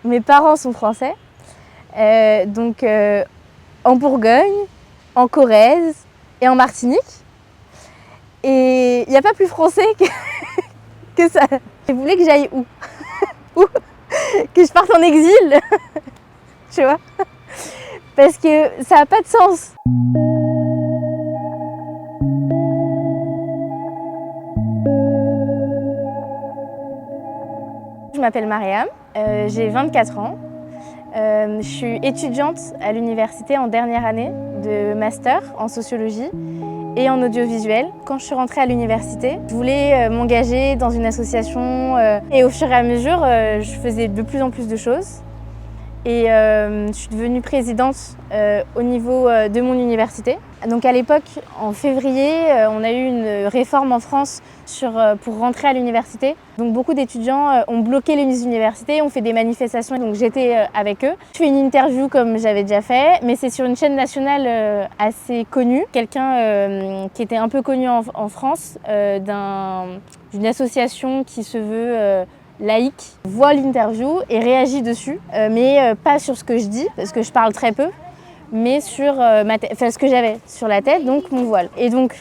Mes parents sont français, en Bourgogne, en Corrèze et en Martinique. Et il n'y a pas plus français que ça. Ils voulaient que j'aille où? Où? Que je parte en exil, tu vois? Parce que ça n'a pas de sens. Je m'appelle Mariam, j'ai 24 ans. Je suis étudiante à l'université en dernière année de master en sociologie et en audiovisuel. Quand je suis rentrée à l'université, je voulais m'engager dans une association et au fur et à mesure, je faisais de plus en plus de choses. Et je suis devenue présidente au niveau de mon université. Donc à l'époque, en février, on a eu une réforme en France pour rentrer à l'université. Donc beaucoup d'étudiants ont bloqué les universités, ont fait des manifestations, donc j'étais avec eux. Je fais une interview comme j'avais déjà fait, mais c'est sur une chaîne nationale assez connue. Quelqu'un qui était un peu connu en France, d'une association qui se veut laïque, voit l'interview et réagit dessus, mais pas sur ce que je dis, parce que je parle très peu, mais sur ce que j'avais sur la tête, donc mon voile. Et donc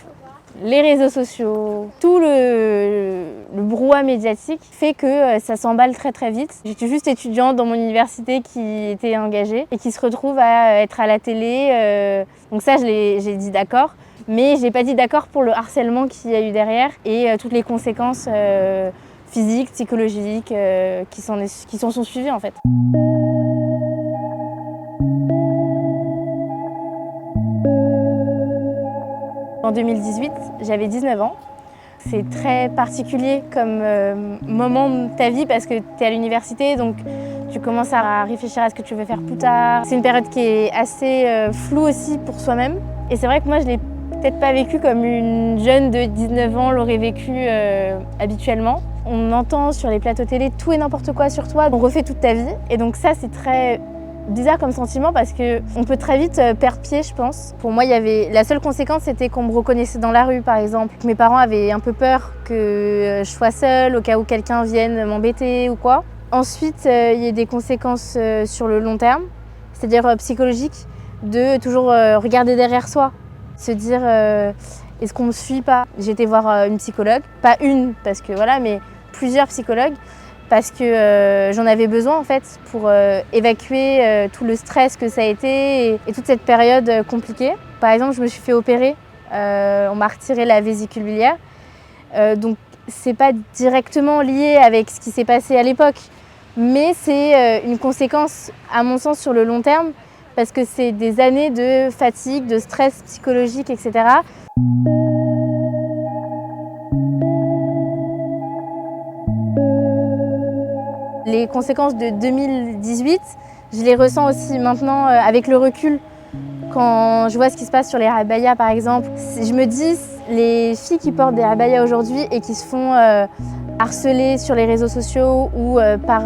les réseaux sociaux, tout le brouhaha médiatique fait que ça s'emballe très très vite. J'étais juste étudiante dans mon université qui était engagée et qui se retrouve à être à la télé. Donc ça, j'ai dit d'accord, mais j'ai pas dit d'accord pour le harcèlement qu'il y a eu derrière et toutes les conséquences physiques, psychologiques qui s'en sont suivies en fait. En 2018, j'avais 19 ans. C'est très particulier comme moment de ta vie parce que tu es à l'université, donc tu commences à réfléchir à ce que tu veux faire plus tard. C'est une période qui est assez floue aussi pour soi-même. Et c'est vrai que moi, je l'ai peut-être pas vécu comme une jeune de 19 ans l'aurait vécu habituellement. On entend sur les plateaux télé tout et n'importe quoi sur toi, on refait toute ta vie. Et donc ça, c'est très bizarre comme sentiment parce qu'on peut très vite perdre pied, je pense. Pour moi, la seule conséquence, c'était qu'on me reconnaissait dans la rue, par exemple. Mes parents avaient un peu peur que je sois seule au cas où quelqu'un vienne m'embêter ou quoi. Ensuite, il y a des conséquences sur le long terme, c'est-à-dire psychologiques, de toujours regarder derrière soi, se dire est-ce qu'on me suit pas? J'ai été voir une psychologue, pas une parce que voilà, mais plusieurs psychologues. Parce que j'en avais besoin en fait pour évacuer tout le stress que ça a été et toute cette période compliquée. Par exemple, je me suis fait opérer, on m'a retiré la vésicule biliaire, donc c'est pas directement lié avec ce qui s'est passé à l'époque, mais c'est une conséquence à mon sens sur le long terme parce que c'est des années de fatigue, de stress psychologique, etc. Les conséquences de 2018, je les ressens aussi maintenant avec le recul. Quand je vois ce qui se passe sur les abayas par exemple, je me dis les filles qui portent des abayas aujourd'hui et qui se font harceler sur les réseaux sociaux ou par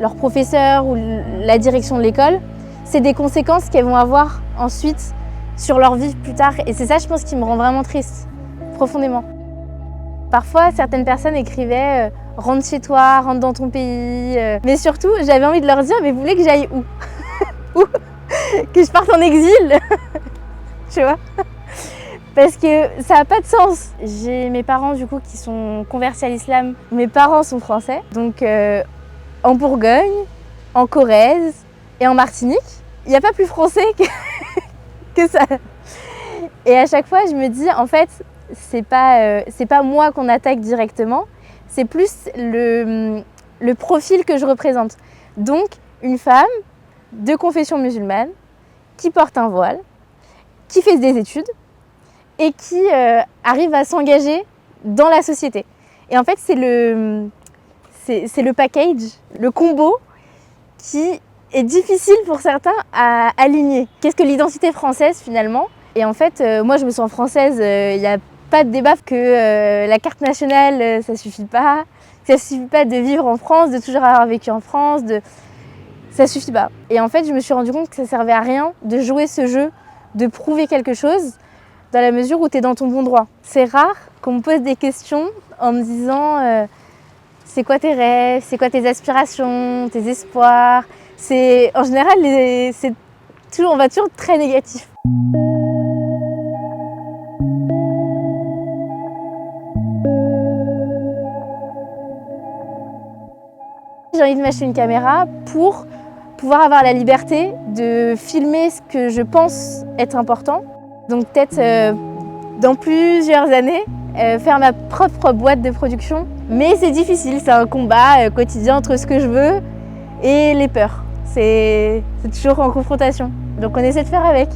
leurs professeurs ou la direction de l'école, c'est des conséquences qu'elles vont avoir ensuite sur leur vie plus tard. Et c'est ça, je pense, qui me rend vraiment triste, profondément. Parfois, certaines personnes écrivaient rentre chez toi, rentre dans ton pays. Mais surtout, j'avais envie de leur dire, mais vous voulez que j'aille où? Où? Que je parte en exil? Tu vois? Parce que ça n'a pas de sens. J'ai mes parents du coup qui sont convertis à l'islam. Mes parents sont français, donc en Bourgogne, en Corrèze et en Martinique. Il n'y a pas plus français que ça. Et à chaque fois, je me dis, en fait, c'est pas moi qu'on attaque directement, c'est plus le profil que je représente. Donc, une femme de confession musulmane qui porte un voile, qui fait des études et qui arrive à s'engager dans la société. Et en fait, c'est le package, le combo qui est difficile pour certains à aligner. Qu'est-ce que l'identité française finalement? Et en fait, moi je me sens française, il n'y a pas de débat que la carte nationale, ça suffit pas. Ça suffit pas de vivre en France, de toujours avoir vécu en France, ça suffit pas. Et en fait, je me suis rendu compte que ça servait à rien de jouer ce jeu, de prouver quelque chose, dans la mesure où tu es dans ton bon droit. C'est rare qu'on me pose des questions en me disant c'est quoi tes rêves, c'est quoi tes aspirations, tes espoirs. En général, on va toujours très négatif. J'ai envie de m'acheter une caméra pour pouvoir avoir la liberté de filmer ce que je pense être important. Donc peut-être dans plusieurs années, faire ma propre boîte de production. Mais c'est difficile, c'est un combat quotidien entre ce que je veux et les peurs. C'est toujours en confrontation. Donc on essaie de faire avec.